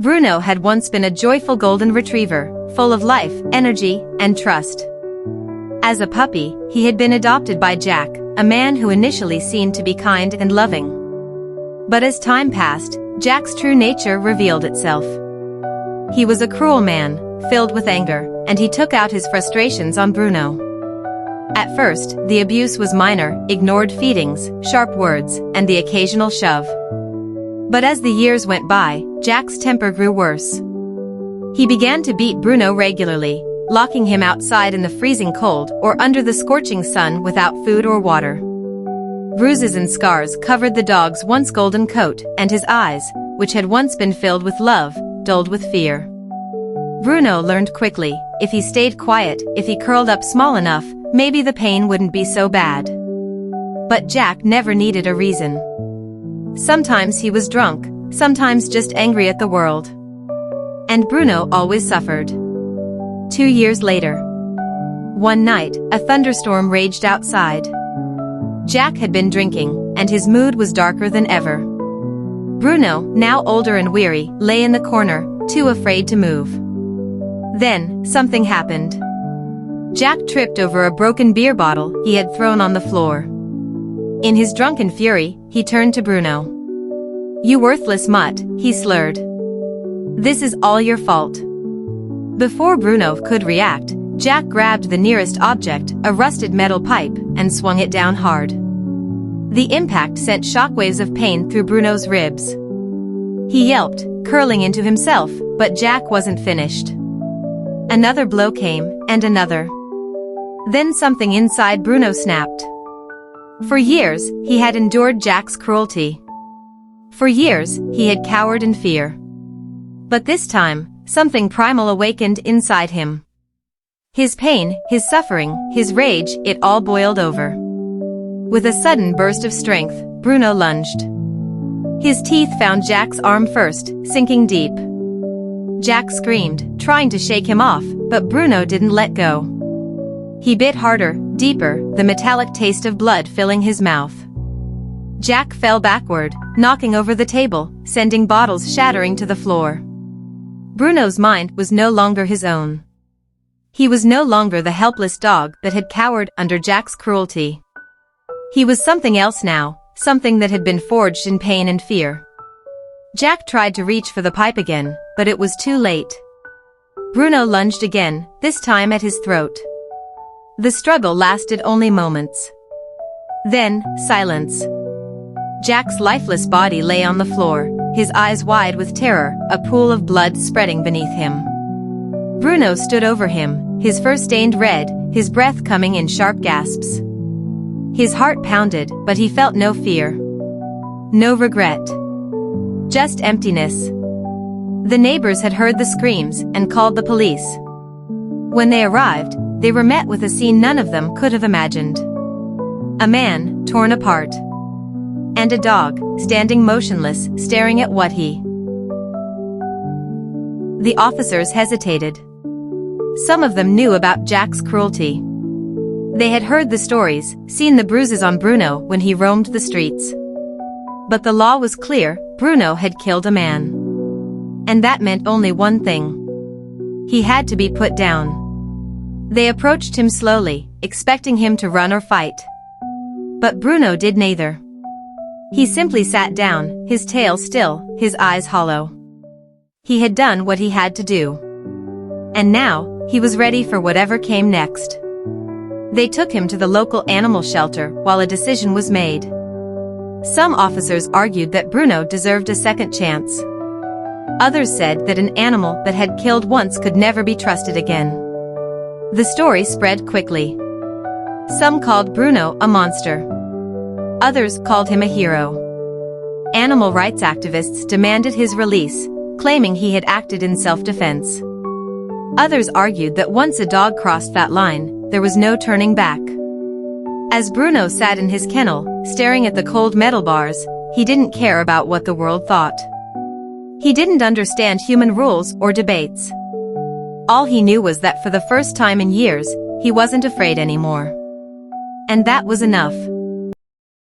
Bruno had once been a joyful golden retriever, full of life, energy, and trust. As a puppy, he had been adopted by Jack, a man who initially seemed to be kind and loving. But as time passed, Jack's true nature revealed itself. He was a cruel man, filled with anger, and he took out his frustrations on Bruno. At first, the abuse was minor, ignored feedings, sharp words, and the occasional shove. But as the years went by, Jack's temper grew worse. He began to beat Bruno regularly, locking him outside in the freezing cold or under the scorching sun without food or water. Bruises and scars covered the dog's once golden coat, and his eyes, which had once been filled with love, dulled with fear. Bruno learned quickly, if he stayed quiet, if he curled up small enough, maybe the pain wouldn't be so bad. But Jack never needed a reason. Sometimes he was drunk, sometimes just angry at the world. And Bruno always suffered. 2 years later. One night, a thunderstorm raged outside. Jack had been drinking, and his mood was darker than ever. Bruno, now older and weary, lay in the corner, too afraid to move. Then, something happened. Jack tripped over a broken beer bottle he had thrown on the floor. In his drunken fury, he turned to Bruno. "You worthless mutt," he slurred. "This is all your fault." Before Bruno could react, Jack grabbed the nearest object, a rusted metal pipe, and swung it down hard. The impact sent shockwaves of pain through Bruno's ribs. He yelped, curling into himself, but Jack wasn't finished. Another blow came, and another. Then something inside Bruno snapped. For years, he had endured Jack's cruelty. For years, he had cowered in fear. But this time, something primal awakened inside him. His pain, his suffering, his rage, it all boiled over. With a sudden burst of strength, Bruno lunged. His teeth found Jack's arm first, sinking deep. Jack screamed, trying to shake him off, but Bruno didn't let go. He bit harder, deeper, the metallic taste of blood filling his mouth. Jack fell backward, knocking over the table, sending bottles shattering to the floor. Bruno's mind was no longer his own. He was no longer the helpless dog that had cowered under Jack's cruelty. He was something else now, something that had been forged in pain and fear. Jack tried to reach for the pipe again, but it was too late. Bruno lunged again, this time at his throat. The struggle lasted only moments. Then, silence. Jack's lifeless body lay on the floor, his eyes wide with terror, a pool of blood spreading beneath him. Bruno stood over him, his fur stained red, his breath coming in sharp gasps. His heart pounded, but he felt no fear. No regret. Just emptiness. The neighbors had heard the screams and called the police. When they arrived, they were met with a scene none of them could have imagined. A man, torn apart. And a dog, standing motionless, staring at what he. The officers hesitated. Some of them knew about Jack's cruelty. They had heard the stories, seen the bruises on Bruno when he roamed the streets. But the law was clear, Bruno had killed a man. And that meant only one thing. He had to be put down. They approached him slowly, expecting him to run or fight. But Bruno did neither. He simply sat down, his tail still, his eyes hollow. He had done what he had to do. And now, he was ready for whatever came next. They took him to the local animal shelter while a decision was made. Some officers argued that Bruno deserved a second chance. Others said that an animal that had killed once could never be trusted again. The story spread quickly. Some called Bruno a monster. Others called him a hero. Animal rights activists demanded his release, claiming he had acted in self-defense. Others argued that once a dog crossed that line, there was no turning back. As Bruno sat in his kennel, staring at the cold metal bars, he didn't care about what the world thought. He didn't understand human rules or debates. All he knew was that for the first time in years, he wasn't afraid anymore. And that was enough.